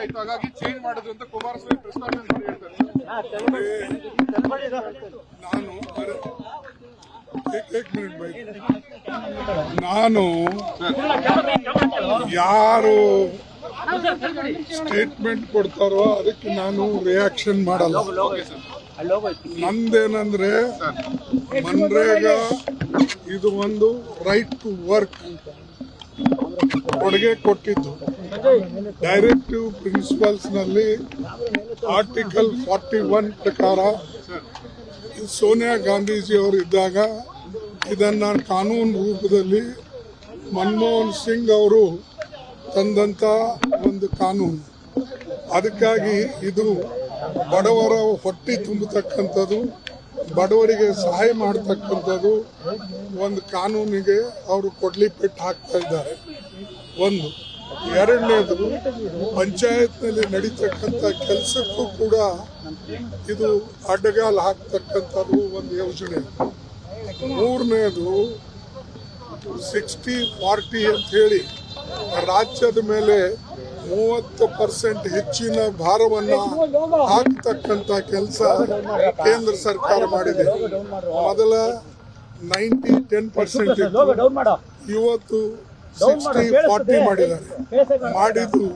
ಆಯ್ತು, ಹಾಗಾಗಿ ಚೇಂಜ್ ಮಾಡಿದ್ರು ಅಂತ ಕುಮಾರಸ್ವಾಮಿ ಪ್ರೆಸ್ ಕಾನ್ಫರೆನ್ಸ್ ಮಾಡಿ ಹೇಳ್ತಾರೆ. ನಾನು ಯಾರು ಸ್ಟೇಟ್ಮೆಂಟ್ ಕೊಡ್ತಾರೋ ಅದಕ್ಕೆ ನಾನು ರಿಯಾಕ್ಷನ್ ಮಾಡಲ್ಲ. ನಂದೇನಂದ್ರೆ ಮನ್ರೇಗಾ ಇದು ಒಂದು ರೈಟ್ ಟು ವರ್ಕ್ ಕೊಡುಗೆ ಕೊಟ್ಟಿದ್ದು. ಡೈರೆಕ್ಟಿವ್ ಪ್ರಿನ್ಸಿಪಲ್ಸ್ ನಲ್ಲಿ ಆರ್ಟಿಕಲ್ 41 ಪ್ರಕಾರ ಸೋನಿಯಾ ಗಾಂಧೀಜಿ ಅವರು ಇದ್ದಾಗ ಇದನ್ನ ಕಾನೂನು ರೂಪದಲ್ಲಿ ಮನಮೋಹನ್ ಸಿಂಗ್ ಅವರು ತಂದಂತ ಒಂದು ಕಾನೂನು. ಅದಕ್ಕಾಗಿ ಇದು ಬಡವರ ಹೊಟ್ಟೆ ತುಂಬತಕ್ಕಂಥದ್ದು, ಬಡವರಿಗೆ ಸಹಾಯ ಮಾಡತಕ್ಕಂಥದ್ದು ಒಂದು ಕಾನೂನಿಗೆ ಅವರು ಕೊಡ್ಲಿ ಪೆಟ್ಟು ಹಾಕ್ತಾ ಇದ್ದಾರೆ. ಒಂದು. ಎರಡನೇದು, ಪಂಚಾಯತ್ನಲ್ಲಿ ನಡೀತಕ್ಕಂಥ ಕೆಲಸಕ್ಕೂ ಕೂಡ ಇದು ಅಡ್ಡಗಾಲು ಹಾಕ್ತಕ್ಕಂಥದ್ದು ಒಂದು ಯೋಜನೆ. ಮೂರನೇದು 60-40 ಅಂತ ಹೇಳಿ ರಾಜ್ಯದ ಮೇಲೆ 30% ಹೆಚ್ಚಿನ ಭಾರವನ್ನ ಹಾಕ್ತಕ್ಕಂಥ ಕೆಲಸ ಕೇಂದ್ರ ಸರ್ಕಾರ ಮಾಡಿದೆ. ಮೊದಲ 90-10% ಇವತ್ತು 60-40 ಮಾಡಿದ್ದಾರೆ. ಮಾಡಿದ್ದು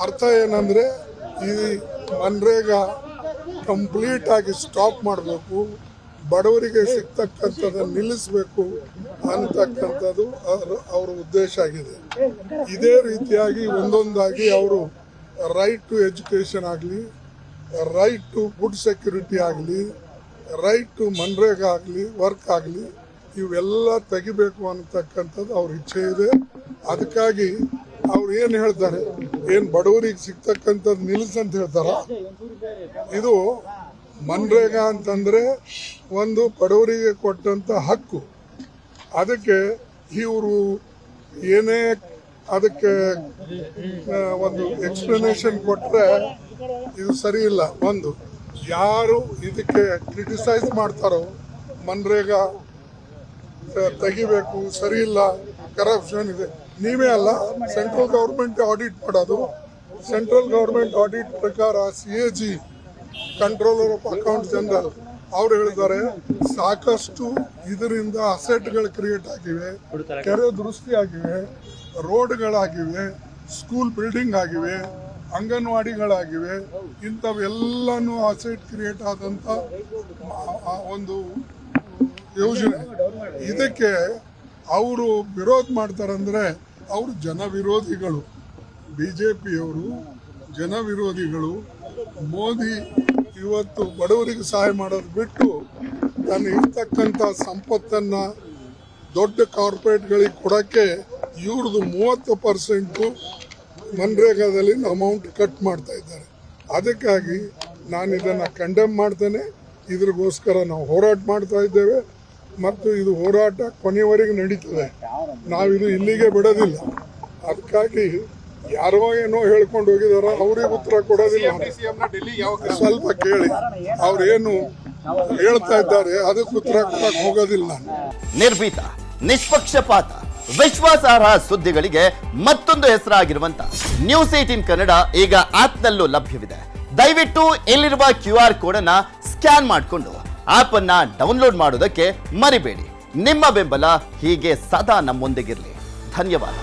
ಅರ್ಥ ಏನಂದ್ರೆ ಈ ಮನ್ರೇಗಾ ಕಂಪ್ಲೀಟ್ ಆಗಿ ಸ್ಟಾಪ್ ಮಾಡಬೇಕು, ಬಡವರಿಗೆ ಸಿಗ್ತಕ್ಕಂಥದ್ದನ್ನು ನಿಲ್ಲಿಸಬೇಕು ಅಂತಕ್ಕಂಥದ್ದು ಅವರ ಉದ್ದೇಶ ಆಗಿದೆ. ಇದೇ ರೀತಿಯಾಗಿ ಒಂದೊಂದಾಗಿ ಅವರು ರೈಟ್ ಟು ಎಜುಕೇಷನ್ ಆಗಲಿ, ರೈಟ್ ಟು ಫುಡ್ ಸೆಕ್ಯೂರಿಟಿ ಆಗಲಿ, ರೈಟ್ ಟು ಮನ್ರೇಗಾ ಆಗಲಿ, ವರ್ಕ್ ಆಗಲಿ, ಇವೆಲ್ಲ ತೆಗಿಬೇಕು ಅನ್ನತಕ್ಕಂಥದ್ದು ಅವ್ರ ಇಚ್ಛೆ ಇದೆ. ಅದಕ್ಕಾಗಿ ಅವ್ರು ಏನು ಹೇಳ್ತಾರೆ, ಏನು ಬಡವರಿಗೆ ಸಿಗ್ತಕ್ಕಂಥದ್ದು ನಿಲ್ಲಿಸಂತ ಹೇಳ್ತಾರ? ಇದು ಮನ್ರೇಗಾ ಅಂತಂದ್ರೆ ಒಂದು ಬಡವರಿಗೆ ಕೊಟ್ಟಂತ ಹಕ್ಕು. ಅದಕ್ಕೆ ಇವರು ಏನೇ ಅದಕ್ಕೆ ಒಂದು ಎಕ್ಸ್ಪ್ಲನೇಷನ್ ಕೊಟ್ಟರೆ ಇದು ಸರಿ ಇಲ್ಲ. ಒಂದು, ಯಾರು ಇದಕ್ಕೆ ಕ್ರಿಟಿಸೈಸ್ ಮಾಡ್ತಾರೋ ಮನ್ರೇಗಾ ತೆಗಿಬೇಕು, ಸರಿ ಇಲ್ಲ, ಕರಪ್ಷನ್ ಇದೆ, ನೀವೇ ಅಲ್ಲ, ಸೆಂಟ್ರಲ್ ಗೌರ್ಮೆಂಟ್ ಆಡಿಟ್ ಮಾಡೋದು. ಸೆಂಟ್ರಲ್ ಗೌರ್ಮೆಂಟ್ ಆಡಿಟ್ ಪ್ರಕಾರ CAG controller of account general ಅವ್ರು ಹೇಳಿದ್ದಾರೆ, ಸಾಕಷ್ಟು ಇದರಿಂದ ಅಸೆಟ್ಗಳು ಕ್ರಿಯೇಟ್ ಆಗಿವೆ, ಕೆರೆ ದುರಸ್ತಿ ಆಗಿವೆ, ರೋಡ್ಗಳಾಗಿವೆ, ಸ್ಕೂಲ್ ಬಿಲ್ಡಿಂಗ್ ಆಗಿವೆ, ಅಂಗನವಾಡಿಗಳಾಗಿವೆ. ಇಂಥವೆಲ್ಲನೂ ಅಸೆಟ್ ಕ್ರಿಯೇಟ್ ಆದಂಥ ಒಂದು ಯೋಜನೆ. ಇದಕ್ಕೆ ಅವರು ವಿರೋಧ ಮಾಡ್ತಾರಂದ್ರೆ ಅವರು ಜನ ವಿರೋಧಿಗಳು. BJPಯವರು ಜನ ವಿರೋಧಿಗಳು. ಮೋದಿ ಇವತ್ತು ಬಡವರಿಗೆ ಸಹಾಯ ಮಾಡೋದು ಬಿಟ್ಟು ತನ್ನ ಇರ್ತಕ್ಕಂಥ ಸಂಪತ್ತನ್ನ ದೊಡ್ಡ ಕಾರ್ಪೊರೇಟ್ಗಳಿಗೆ ಕೊಡೋಕ್ಕೆ ಇವ್ರದ್ದು 30% ಮನ್ರೇಗಾದಲ್ಲಿ ಅಮೌಂಟ್ ಕಟ್ ಮಾಡ್ತಾ ಇದ್ದಾರೆ. ಅದಕ್ಕಾಗಿ ನಾನು ಇದನ್ನು ಕಂಡೆಮ್ ಮಾಡ್ತೇನೆ. ಇದ್ರಿಗೋಸ್ಕರ ನಾವು ಹೋರಾಟ ಮಾಡ್ತಾ ಇದ್ದೇವೆ ಮತ್ತು ಇದು ಹೋರಾಟ ಕೊನೆಯವರೆಗೆ ನಡೀತದೆ. ನಾವಿದು ಇಲ್ಲಿಗೆ ಬಿಡೋದಿಲ್ಲ. ಅದಕ್ಕಾಗಿ ಯಾರೋ ಏನೋ ಹೇಳ್ಕೊಂಡು ಹೋಗಿದಾರ, ಅವ್ರಿಗೆ ಉತ್ತರ ಕೊಡೋದಿಲ್ಲ. ಸ್ವಲ್ಪ ಕೇಳಿ, ಅವ್ರೇನು ಹೇಳ್ತಾ ಇದ್ದಾರೆ ಅದಕ್ಕೆ ಉತ್ತರ ಕೊಡಕ್ಕೆ ಹೋಗೋದಿಲ್ಲ. ನಿರ್ಭೀತ, ನಿಷ್ಪಕ್ಷಪಾತ, ವಿಶ್ವಾಸಾರ್ಹ ಸುದ್ದಿಗಳಿಗೆ ಮತ್ತೊಂದು ಹೆಸರಾಗಿರುವಂತ ನ್ಯೂಸ್ 18 ಕನ್ನಡ ಈಗ ಆಪ್ನಲ್ಲೂ ಲಭ್ಯವಿದೆ. ದಯವಿಟ್ಟು ಇಲ್ಲಿರುವ QR ಕೋಡ್ ಅನ್ನ ಸ್ಕ್ಯಾನ್ ಮಾಡಿಕೊಂಡು ಆಪ್ ಅನ್ನ ಡೌನ್ಲೋಡ್ ಮಾಡೋದಕ್ಕೆ ಮರಿಬೇಡಿ. ನಿಮ್ಮ ಬೆಂಬಲ ಹೀಗೆ ಸದಾ ನಮ್ಮೊಂದಿಗಿರಲಿ. ಧನ್ಯವಾದ.